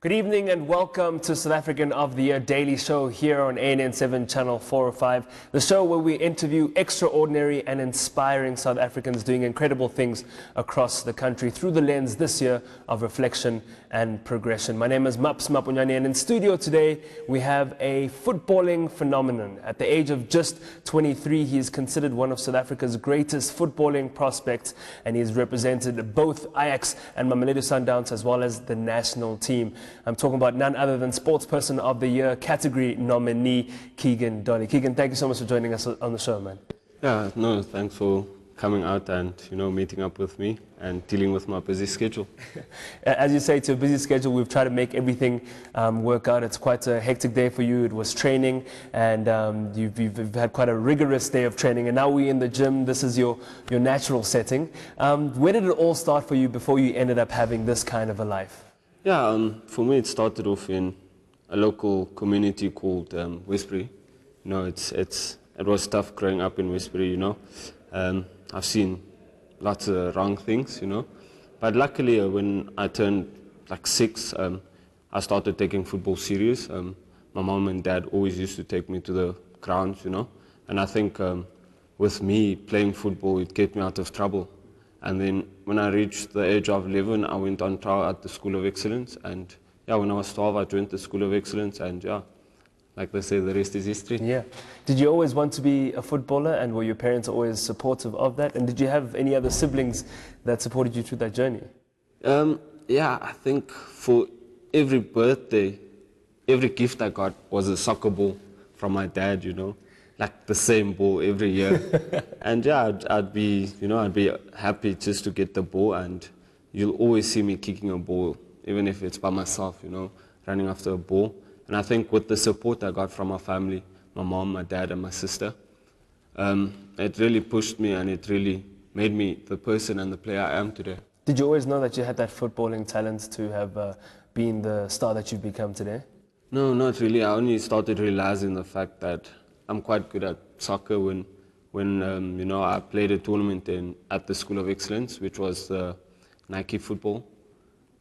Good evening and welcome to South African of the Year Daily Show here on ANN7 Channel 405, the show where we interview extraordinary and inspiring South Africans doing incredible things across the country through the lens this year of reflection and progression. My name is Maps Mapunyane, and in studio today we have a footballing phenomenon. At the age of just 23, he is considered one of South Africa's greatest footballing prospects, and he has represented both Ajax and Mamelodi Sundowns as well as the national team. I'm talking about none other than Sportsperson of the Year category nominee, Keagon Dolly. Keagon, thank you so much for joining us on the show, man. Yeah, no, thanks for coming out and, meeting up with me and dealing with my busy schedule. As you say, to a busy schedule, we've tried to make everything work out. It's quite a hectic day for you. It was training, and you've had quite a rigorous day of training, and now we're in the gym. This is your natural setting. Where did it all start for you before you ended up having this kind of a life? Yeah, for me it started off in a local community called Westbury. It was tough growing up in Westbury, I've seen lots of wrong things, But luckily when I turned like 6, I started taking football serious. My mom and dad always used to take me to the grounds, And I think with me playing football, it kept me out of trouble. And then when I reached the age of 11, I went on trial at the School of Excellence. And yeah, when I was 12, I joined the School of Excellence. And yeah, like they say, the rest is history. Yeah. Did you always want to be a footballer, and were your parents always supportive of that? And did you have any other siblings that supported you through that journey? Yeah, I think for every birthday, every gift I got was a soccer ball from my dad, like the same ball every year. And yeah, I'd be happy just to get the ball, and you'll always see me kicking a ball, even if it's by myself, running after a ball. And I think with the support I got from my family, my mom, my dad, and my sister, it really pushed me, and it really made me the person and the player I am today. Did you always know that you had that footballing talent to have been the star that you've become today? No, not really. I only started realizing the fact that I'm quite good at soccer when I played a tournament at the School of Excellence, which was the Nike football.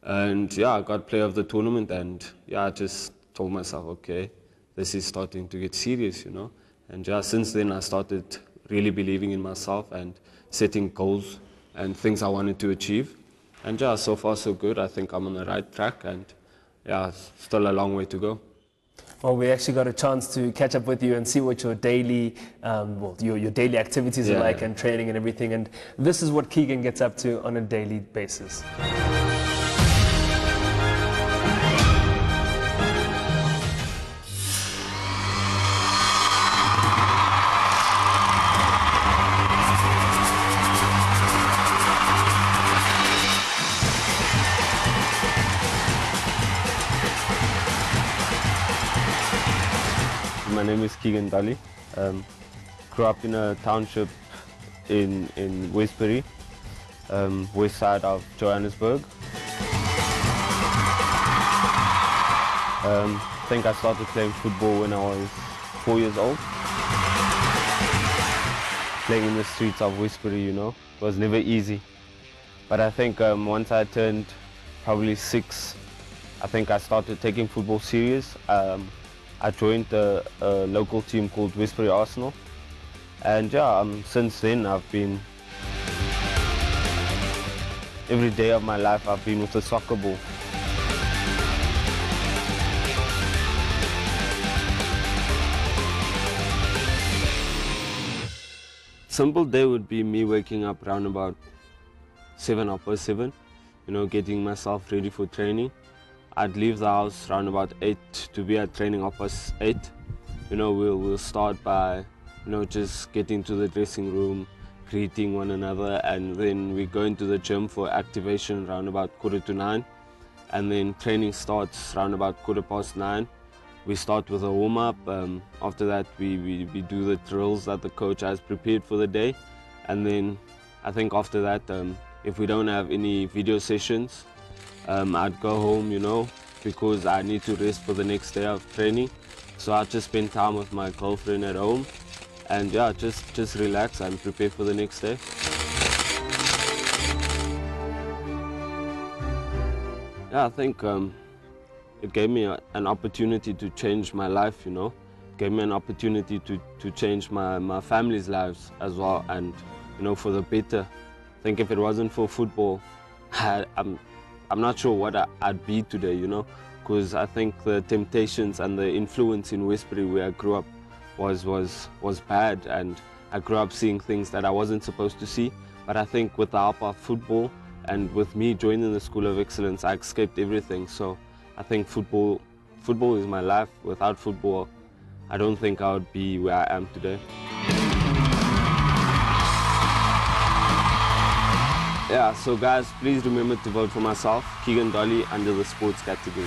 And yeah, I got player of the tournament, and yeah, I just told myself, okay, this is starting to get serious, And yeah, since then I started really believing in myself and setting goals and things I wanted to achieve. And yeah, so far so good. I think I'm on the right track, and yeah, still a long way to go. Well, we actually got a chance to catch up with you and see what your daily, your daily activities are like, and training and everything. And this is what Keagon gets up to on a daily basis. My name is Keagon Dolly. Grew up in a township in Westbury, west side of Johannesburg. I think I started playing football when I was 4 years old. Playing in the streets of Westbury, it was never easy. But I think once I turned probably 6, I think I started taking football serious. I joined a local team called Westbury Arsenal, and yeah, since then every day of my life I've been with a soccer ball. Simple day would be me waking up around about 7:07, getting myself ready for training. I'd leave the house around about 8 to be at training 8:30. We'll start by, just getting to the dressing room, greeting one another, and then we go into the gym for activation around about 8:45. And then training starts around about 9:15. We start with a warm-up. After that, we do the drills that the coach has prepared for the day. And then I think after that, if we don't have any video sessions, I'd go home, because I need to rest for the next day of training. So I just spend time with my girlfriend at home, and yeah, just relax and prepare for the next day. Yeah, I think it gave me an opportunity to change my life, you know. It gave me an opportunity to change my family's lives as well, and, you know, for the better. I think if it wasn't for football, I'm not sure what I'd be today, you know, because I think the temptations and the influence in Westbury where I grew up was bad, and I grew up seeing things that I wasn't supposed to see. But I think with the help of football and with me joining the School of Excellence, I escaped everything. So I think football is my life. Without football, I don't think I would be where I am today. Yeah, so guys, please remember to vote for myself, Keagon Dolly, under the sports category.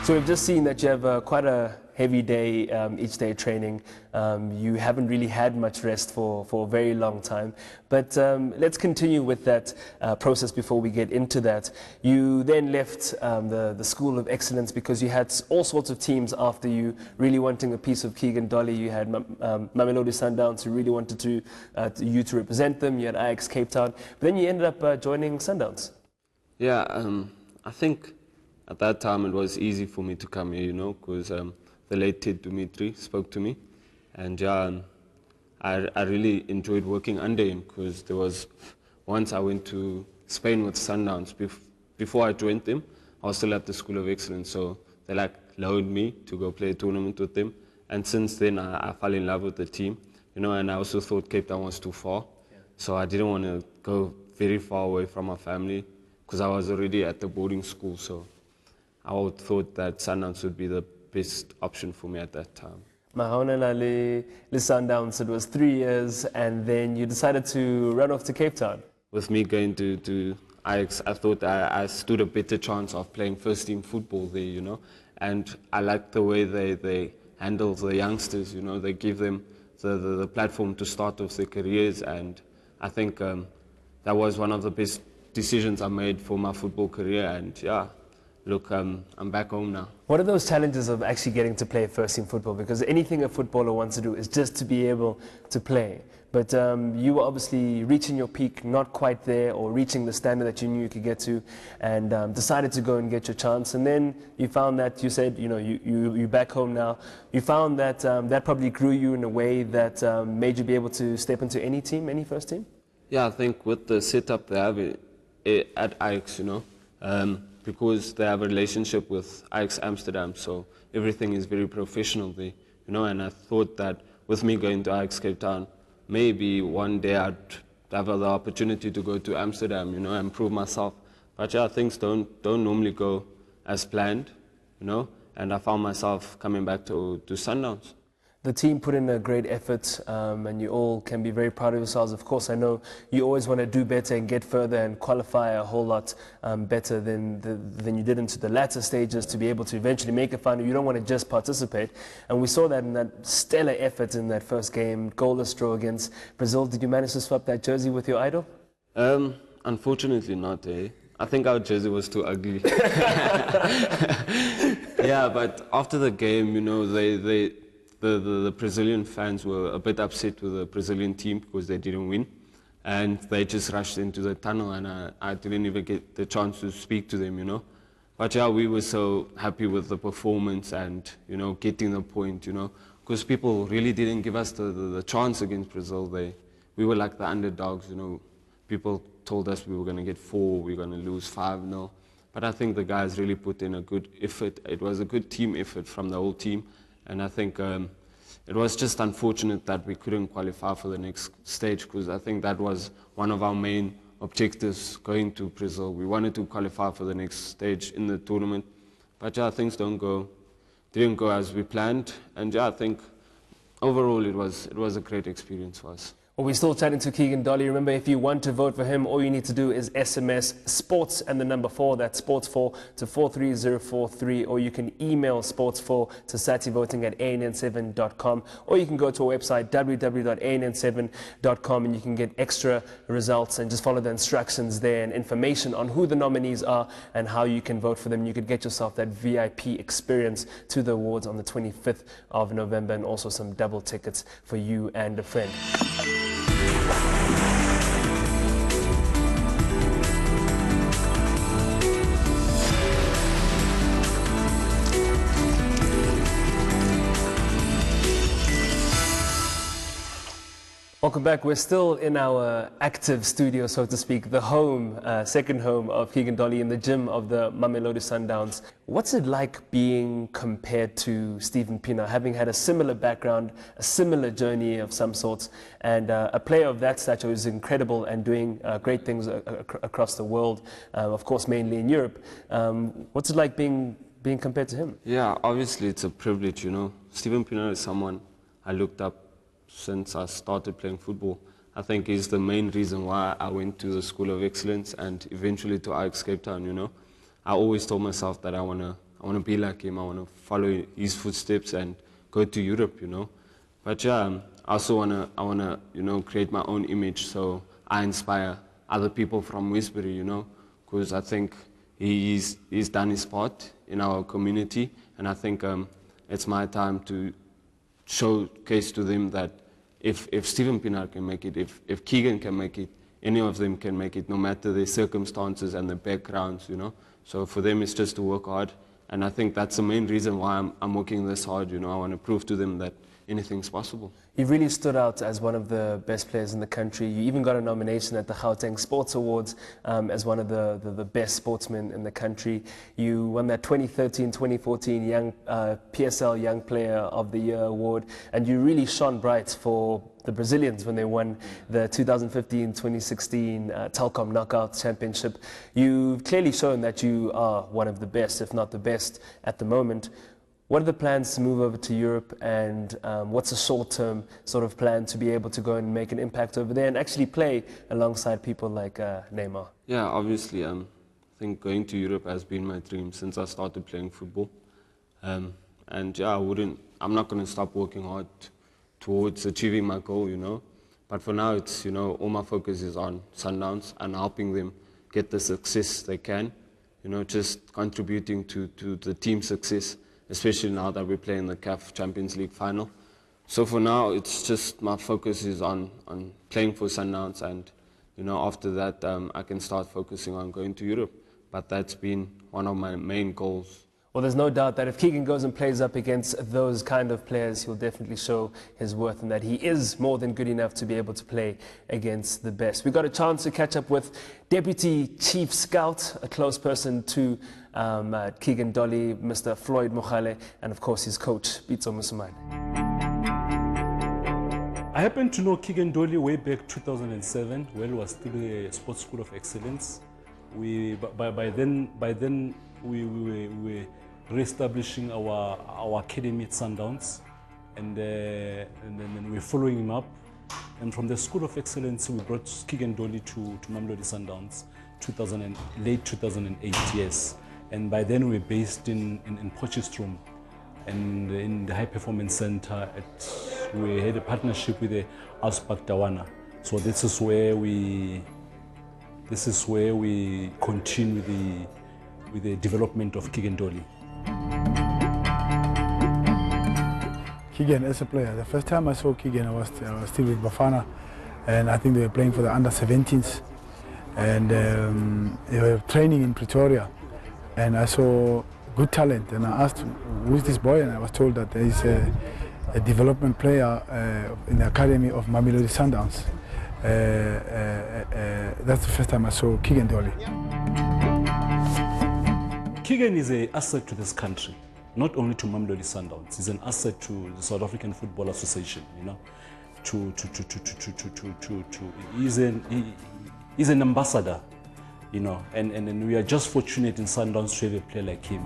So we've just seen that you have quite a heavy day each day training. You haven't really had much rest for a very long time. But let's continue with that process before we get into that. You then left the School of Excellence because you had all sorts of teams after you, really wanting a piece of Keagon Dolly. You had Mamelodi Sundowns, who really wanted you to represent them. You had Ajax Cape Town. But then you ended up joining Sundowns. Yeah, I think at that time it was easy for me to come here, you know, because the late Ted Dumitri spoke to me, and I really enjoyed working under him, because there was once I went to Spain with Sundowns. Before I joined them, I was still at the School of Excellence, so they allowed me to go play a tournament with them, and since then I fell in love with the team, you know, and I also thought Cape Town was too far, so I didn't want to go very far away from my family, because I was already at the boarding school, so I thought that Sundowns would be the best option for me at that time. Mahonela Sundowns, it was 3 years, and then you decided to run off to Cape Town. With me going to Ajax, I thought I stood a better chance of playing first team football there, you know, and I liked the way they handle the youngsters, you know, they give them the platform to start off their careers, and I think that was one of the best decisions I made for my football career, and yeah. Look, I'm back home now. What are those challenges of actually getting to play first team football? Because anything a footballer wants to do is just to be able to play. But you were obviously reaching your peak, not quite there, or reaching the standard that you knew you could get to, and decided to go and get your chance. And then you found that, you said, you know, you're back home now. You found that that probably grew you in a way that made you be able to step into any team, any first team? Yeah, I think with the setup they have at Ajax, you know, because they have a relationship with Ajax Amsterdam, so everything is very professional there, you know, and I thought that with me going to Ajax Cape Town, maybe one day I'd have the opportunity to go to Amsterdam, you know, and prove myself. But yeah, things don't normally go as planned, you know, and I found myself coming back to Sundowns. The team put in a great effort, and you all can be very proud of yourselves. Of course, I know you always want to do better and get further and qualify a whole lot better than you did into the latter stages to be able to eventually make a final. You don't want to just participate. And we saw that in that stellar effort in that first game, goalless draw against Brazil. Did you manage to swap that jersey with your idol? Unfortunately not, eh? I think our jersey was too ugly. Yeah, but after the game, you know, the Brazilian fans were a bit upset with the Brazilian team because they didn't win, and they just rushed into the tunnel, and I didn't even get the chance to speak to them, you know. But yeah, we were so happy with the performance and, you know, getting the point, you know, because people really didn't give us the chance against Brazil. We were like the underdogs, you know. People told us we were going to get 4, we were going to lose 5-0. But I think the guys really put in a good effort. It was a good team effort from the whole team. And I think it was just unfortunate that we couldn't qualify for the next stage, because I think that was one of our main objectives going to Brazil. We wanted to qualify for the next stage in the tournament. But yeah, things didn't go as we planned. And yeah, I think overall it was a great experience for us. Well, we're still chatting to Keagon Dolly. Remember, if you want to vote for him, all you need to do is SMS sports and the number 4, that's sports4 to 43043, or you can email sports4 to SATY2016@ann7.com, or you can go to our website www.ann7.com and you can get extra results and just follow the instructions there and information on who the nominees are and how you can vote for them. You could get yourself that VIP experience to the awards on the 25th of November, and also some double tickets for you and a friend. Welcome back. We're still in our active studio, so to speak, the home, second home of Keagon Dolly in the gym of the Mamelodi Sundowns. What's it like being compared to Stephen Pienaar, having had a similar background, a similar journey of some sorts, and a player of that stature who's incredible and doing great things across the world, of course, mainly in Europe. What's it like being compared to him? Yeah, obviously it's a privilege, you know. Stephen Pienaar is someone I looked up since I started playing football. I think he's the main reason why I went to the School of Excellence and eventually to Ajax Cape Town, you know. I always told myself that I wanna be like him, I wanna follow his footsteps and go to Europe, you know. But yeah, I also wanna, you know, create my own image so I inspire other people from Westbury, you know, because I think he's done his part in our community, and I think it's my time to showcase to them that if Stephen Pienaar can make it, if Keagon can make it, any of them can make it, no matter their circumstances and their backgrounds, you know. So for them, it's just to work hard, and I think that's the main reason why I'm working this hard, you know. I want to prove to them that anything's possible. You really stood out as one of the best players in the country. You even got a nomination at the Gauteng Sports Awards as one of the best sportsmen in the country. You won that 2013-2014 Young PSL Young Player of the Year award, and you really shone bright for the Brazilians when they won the 2015-2016 Telkom Knockout Championship. You've clearly shown that you are one of the best, if not the best, at the moment. What are the plans to move over to Europe, and what's a short-term sort of plan to be able to go and make an impact over there and actually play alongside people like Neymar? Yeah, obviously, I think going to Europe has been my dream since I started playing football. And yeah, I'm not going to stop working hard towards achieving my goal, you know. But for now, it's, you know, all my focus is on Sundowns and helping them get the success they can, you know, just contributing to the team's success, especially now that we're playing the CAF Champions League final. So for now, it's just my focus is on playing for Sundowns, and, you know, after that, I can start focusing on going to Europe. But that's been one of my main goals. Well, there's no doubt that if Keagon goes and plays up against those kind of players, he'll definitely show his worth and that he is more than good enough to be able to play against the best. We got a chance to catch up with Deputy Chief Scout, a close person to Keagon Dolly, Mr. Floyd Mogale, and of course his coach, Pitso Musumane. I happen to know Keagon Dolly way back 2007, when he was still a sports school of excellence. By then we were re-establishing our academy at Sundowns, and then we were following him up. And from the School of Excellence, we brought Keagon Dolly to Mamelodi Sundowns, late 2008, yes. And by then we were based in Potchefstroom, and in the High Performance Center. We had a partnership with the Auspak Dawana. So this is where we continue with the development of Keagon Dolly. Keagon as a player, the first time I saw Keagon, I was still with Bafana, and I think they were playing for the under-17s, and they were training in Pretoria, and I saw good talent, and I asked, who's this boy? And I was told that there is a development player in the academy of Mamelodi Sundowns. That's the first time I saw Keagon Dolly. Keagon is an asset to this country, not only to Mamelodi Sundowns. He's an asset to the South African Football Association. You know, he's an ambassador. You know, and we are just fortunate in Sundowns to have a player like him.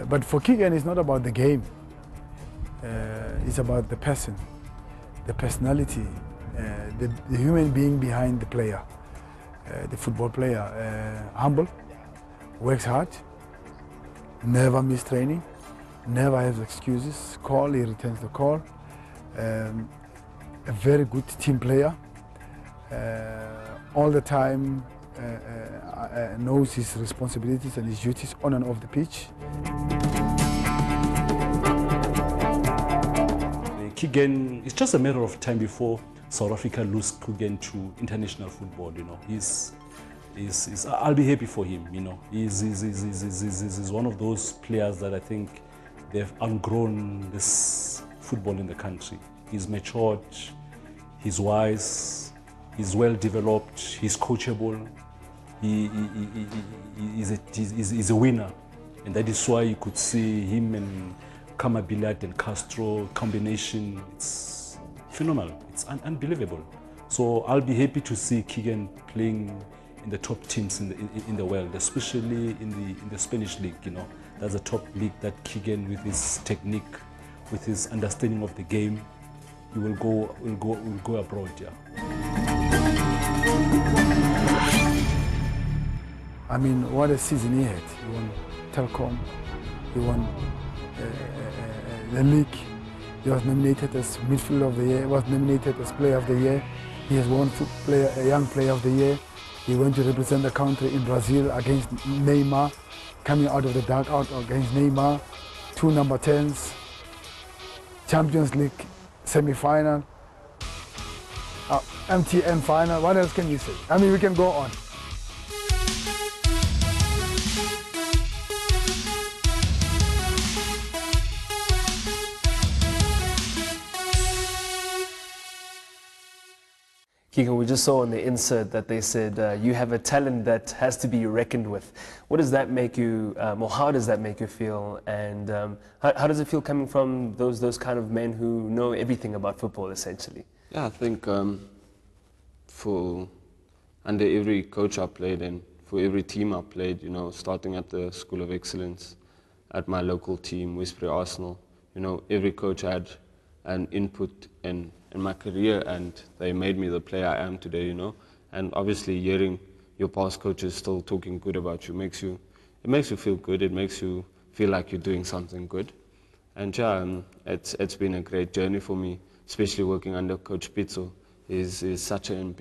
But for Keagon, it's not about the game. It's about the person, the personality, the human being behind the player, the football player. Humble, works hard, never miss training, never has excuses. Call, he returns the call. A very good team player. All the time knows his responsibilities and his duties on and off the pitch. Keagon, it's just a matter of time before South Africa lose Keagon to international football. You know, I'll be happy for him. You know, he's one of those players that I think they've outgrown this football in the country. he's matured, he's wise, he's well developed, he's coachable, he's a winner. And that is why you could see him and Kamabiliat and Castro combination. It's phenomenal, it's unbelievable. So I'll be happy to see Keagan playing in the top teams in the world, especially in the Spanish league. You know, that's a top league that Keagan, with his technique, with his understanding of the game, he will go abroad. Yeah. I mean, what a season he had. He won Telkom, he won the league. He was nominated as Midfielder of the Year. He was nominated as Player of the Year. He has won Young Player of the Year. He went to represent the country in Brazil against Neymar, coming out of the dugout against Neymar. 2 number 10s, Champions League semi-final, MTN final. What else can you say? I mean, we can go on. Keagan, we just saw on the insert that they said you have a talent that has to be reckoned with. What does that make you, or how does that make you feel? And how does it feel coming from those kind of men who know everything about football, essentially? Yeah, I think under every coach I played and for every team I played, you know, starting at the School of Excellence, at my local team, Westbury Arsenal, you know, every coach had an input in my career, and they made me the player I am today, you know. And obviously hearing your past coaches still talking good about you makes you feel good. It makes you feel like you're doing something good. And yeah, it's been a great journey for me, especially working under Coach Pitso. He's such an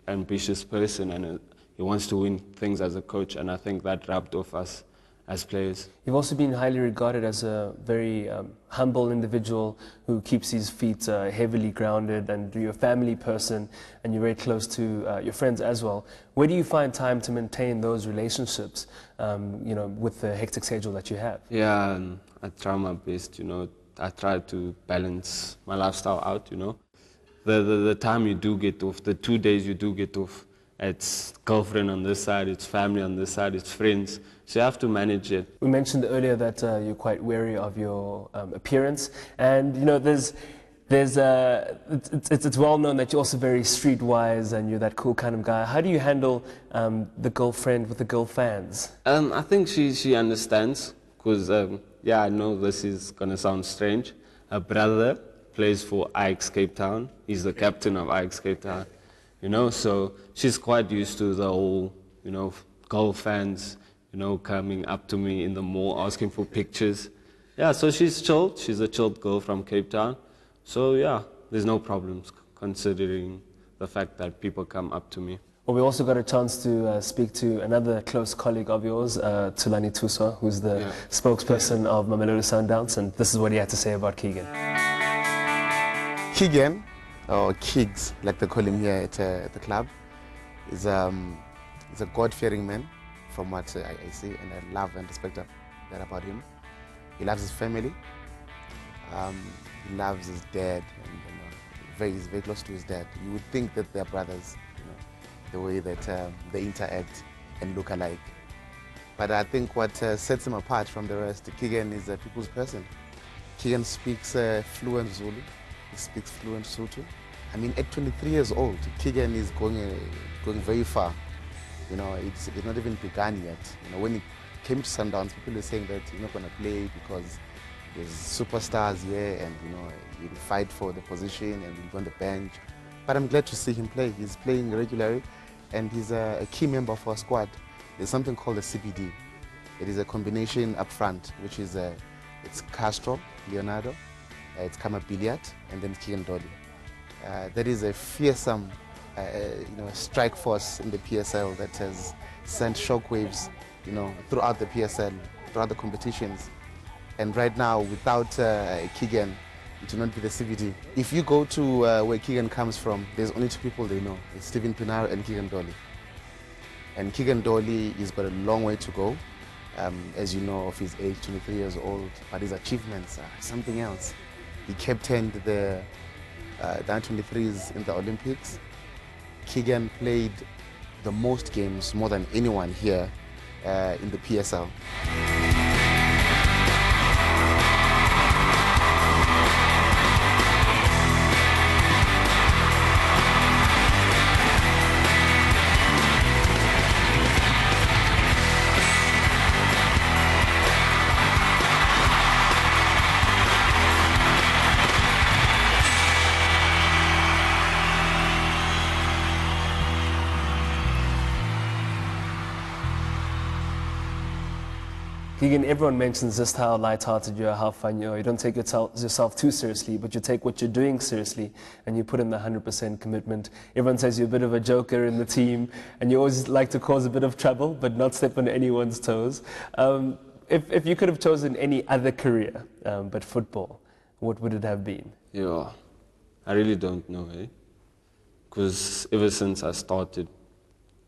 ambitious person, and he wants to win things as a coach, and I think that rubbed off us as players. You've also been highly regarded as a very humble individual who keeps his feet heavily grounded, and you're a family person and you're very close to your friends as well. Where do you find time to maintain those relationships, you know, with the hectic schedule that you have? Yeah, I try my best, you know. I try to balance my lifestyle out, you know. The time you do get off, the 2 days you do get off, it's girlfriend on this side, it's family on this side, it's friends. So you have to manage it. We mentioned earlier that you're quite wary of your appearance, and you know it's well known that you're also very streetwise and you're that cool kind of guy. How do you handle the girlfriend with the girl fans? I think she understands, because yeah, I know this is gonna sound strange. Her brother plays for Ajax Cape Town. He's the captain of Ajax Cape Town. You know, so she's quite used to the whole, you know, girl fans, you know, coming up to me in the mall asking for pictures. Yeah, so she's chilled. She's a chilled girl from Cape Town. So yeah, there's no problems considering the fact that people come up to me. Well, we also got a chance to speak to another close colleague of yours, Thulani Thuswa, who's the spokesperson of Mamelodi Sundowns, and this is what he had to say about Keagan. Keagan, or Keegs, like they call him here at the club, is a God-fearing man, from what I see, and I love and respect that about him. He loves his family. He loves his dad, and he's very close to his dad. You would think that they're brothers, you know, the way that they interact and look alike. But I think what sets him apart from the rest, Keagan is a people's person. Keagan speaks fluent Zulu. He speaks fluent Sotho. I mean, at 23 years old, Keagan is going very far. You know, it's not even begun yet. You know, when he came to Sundowns, people were saying that he's not going to play because there's superstars here, and you know, he'll fight for the position and he'll be on the bench. But I'm glad to see him play. He's playing regularly, and he's a key member for our squad. There's something called a CBD. It is a combination up front, which is it's Castro, Leonardo, it's Kamabiliat, and then Keagon Dolly. That is a fearsome you know, strike force in the PSL that has sent shockwaves, you know, throughout the PSL, throughout the competitions. And right now, without Keagan, it will not be the CVD. If you go to where Keagan comes from, there's only 2 people they know. It's Pienaar and Keagon Dolly. And Keagon Dolly has got a long way to go, as you know, of his age, 23 years old, but his achievements are something else. He captained the the under-23s in the Olympics. Keagan played the most games, more than anyone here in the PSL. Keagan, everyone mentions just how light-hearted you are, how fun you are. You don't take yourself too seriously, but you take what you're doing seriously and you put in the 100% commitment. Everyone says you're a bit of a joker in the team and you always like to cause a bit of trouble, but not step on anyone's toes. If you could have chosen any other career but football, what would it have been? Yeah, I really don't know, because ever since I started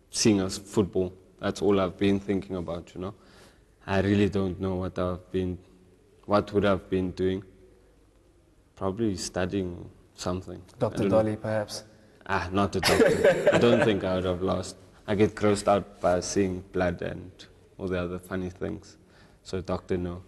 seeing us football, that's all I've been thinking about, you know. I really don't know what would I've been doing. Probably studying something. Dr. Dolly, perhaps? Not a doctor. I don't think I would have lost. I get grossed out by seeing blood and all the other funny things. So doctor, no.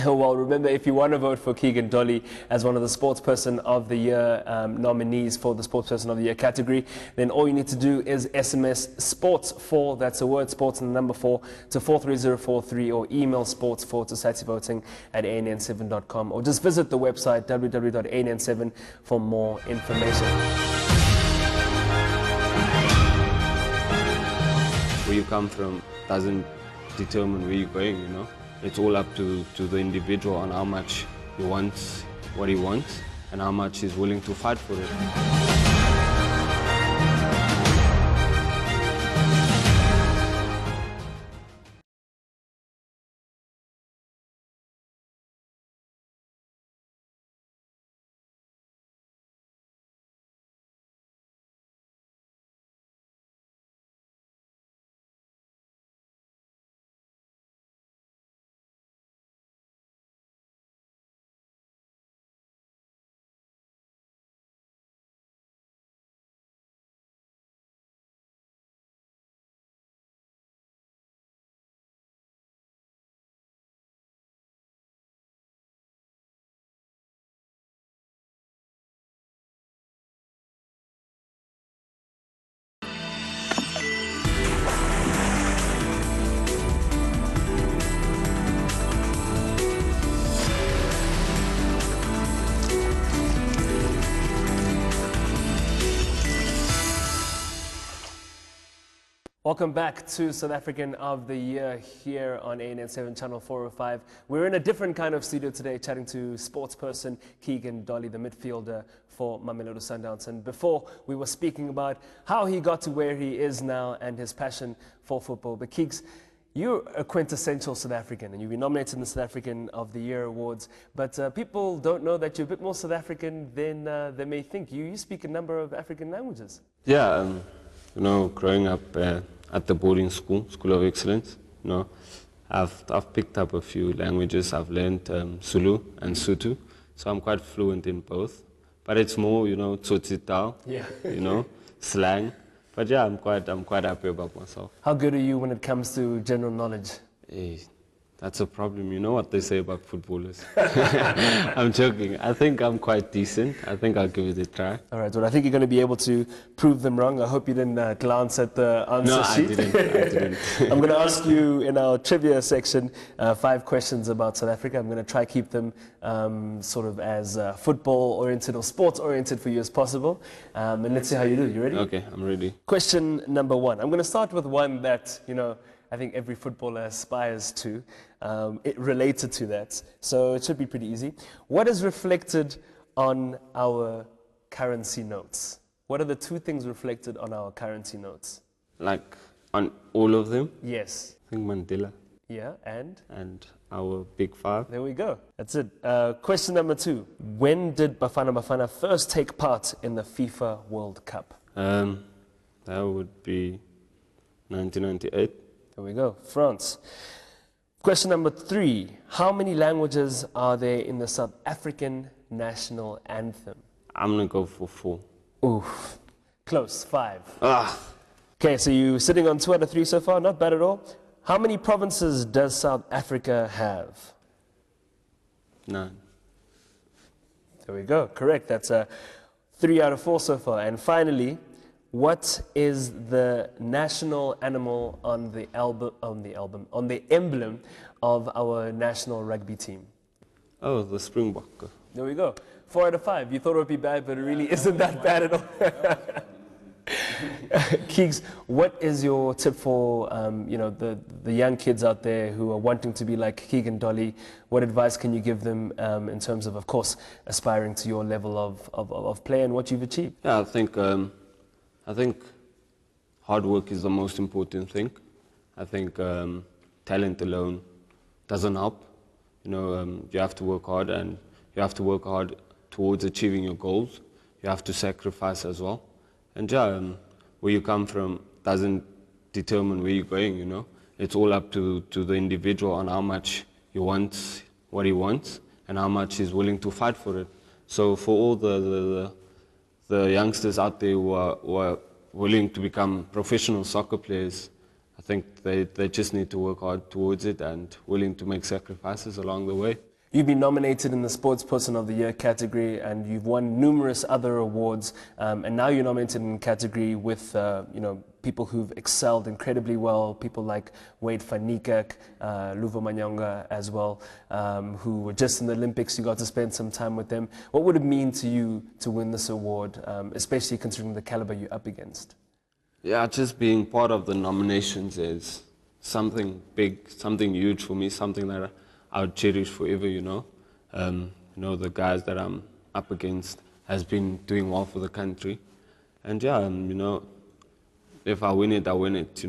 Well, remember, if you want to vote for Keagan Dolly as one of the Sportsperson of the Year nominees for the Sportsperson of the Year category, then all you need to do is SMS sports4, that's the word sports and the number 4, to 43043, or email sports4 to SATY2016@ANN7.com, or just visit the website www.ANN7 for more information. Where you come from doesn't determine where you're going, you know. It's all up to the individual on how much he wants what he wants and how much he's willing to fight for it. Welcome back to South African of the Year here on ANN7 Channel 405. We're in a different kind of studio today, chatting to sportsperson Keagan Dolly, the midfielder for Mamelodi Sundowns. And before, we were speaking about how he got to where he is now and his passion for football. But Keegs, you're a quintessential South African, and you've been nominated in the South African of the Year awards. But people don't know that you're a bit more South African than they may think. You speak a number of African languages. Yeah, you know, growing up at the boarding school, School of Excellence, you know, I've picked up a few languages. I've learned Zulu and Sotho, so I'm quite fluent in both. But it's more, you know, tsotsitao, you know, slang. But yeah, I'm quite happy about myself. How good are you when it comes to general knowledge? That's a problem. You know what they say about footballers. I'm joking. I think I'm quite decent. I think I'll give it a try. All right, well, I think you're going to be able to prove them wrong. I hope you didn't glance at the answer sheet. No, I didn't. I'm going to ask you in our trivia section 5 questions about South Africa. I'm going to try keep them sort of as football-oriented or sports-oriented for you as possible. And let's see how you do. You ready? Okay, I'm ready. Question number 1. I'm going to start with one that, you know, I think every footballer aspires to, related to that. So it should be pretty easy. What is reflected on our currency notes? What are the 2 things reflected on our currency notes? Like on all of them? Yes. I think Mandela. Yeah, and? And our big 5. There we go. That's it. Question number 2. When did Bafana Bafana first take part in the FIFA World Cup? That would be 1998. There we go, France. Question number 3. How many languages are there in the South African national anthem? I'm going to go for 4. Oof. Close, 5. Ah, Okay, so you're sitting on 2 out of 3 so far, not bad at all. How many provinces does South Africa have? 9. There we go, correct. That's 3 out of 4 so far. And finally, what is the national animal on the emblem of our national rugby team? Oh, the Springbok. There we go. 4 out of 5. You thought it would be bad, but it really isn't that bad at all. Keegs, what is your tip for the young kids out there who are wanting to be like Keagon Dolly? What advice can you give them in terms of course, aspiring to your level of play and what you've achieved? Yeah, I think hard work is the most important thing. I think talent alone doesn't help. You have to work hard, and you have to work hard towards achieving your goals. You have to sacrifice as well. And where you come from doesn't determine where you're going, It's all up to the individual on how much he wants what he wants and how much he's willing to fight for it. So for all the youngsters out there who are willing to become professional soccer players, I think they just need to work hard towards it and willing to make sacrifices along the way. You've been nominated in the Sportsperson of the Year category, and you've won numerous other awards. And now you're nominated in a category with, people who've excelled incredibly well. People like Wade van Niekerk, Luvo Manyonga as well, who were just in the Olympics. You got to spend some time with them. What would it mean to you to win this award, especially considering the caliber you're up against? Yeah, just being part of the nominations is something big, something huge for me, something that I would cherish forever, the guys that I'm up against has been doing well for the country. And if I win it, I win it.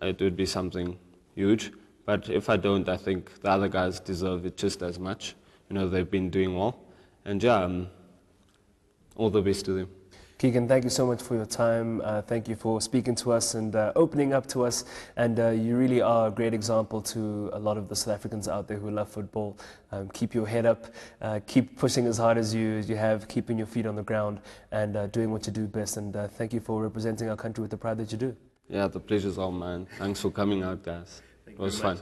It would be something huge. But if I don't, I think the other guys deserve it just as much. They've been doing well. And all the best to them. Keagon, thank you so much for your time. Thank you for speaking to us and opening up to us. And you really are a great example to a lot of the South Africans out there who love football. Keep your head up, keep pushing as hard as you have, keeping your feet on the ground and doing what you do best. And thank you for representing our country with the pride that you do. Yeah, the pleasure's all mine. Thanks for coming out, guys. It was fun.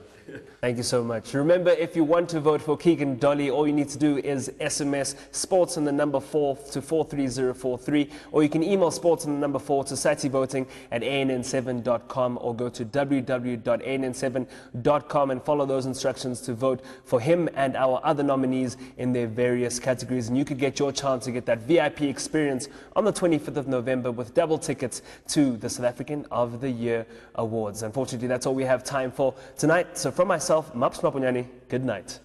Thank you so much. Remember, if you want to vote for Keagon Dolly, all you need to do is SMS sports and the number 4 to 43043, or you can email sports and the number 4 to SATY2016@ann7.com, or go to www.ann7.com and follow those instructions to vote for him and our other nominees in their various categories. And you could get your chance to get that VIP experience on the 25th of November with double tickets to the South African of the Year Awards. Unfortunately, that's all we have time for tonight. So from myself, Maps Mapunyani, good night.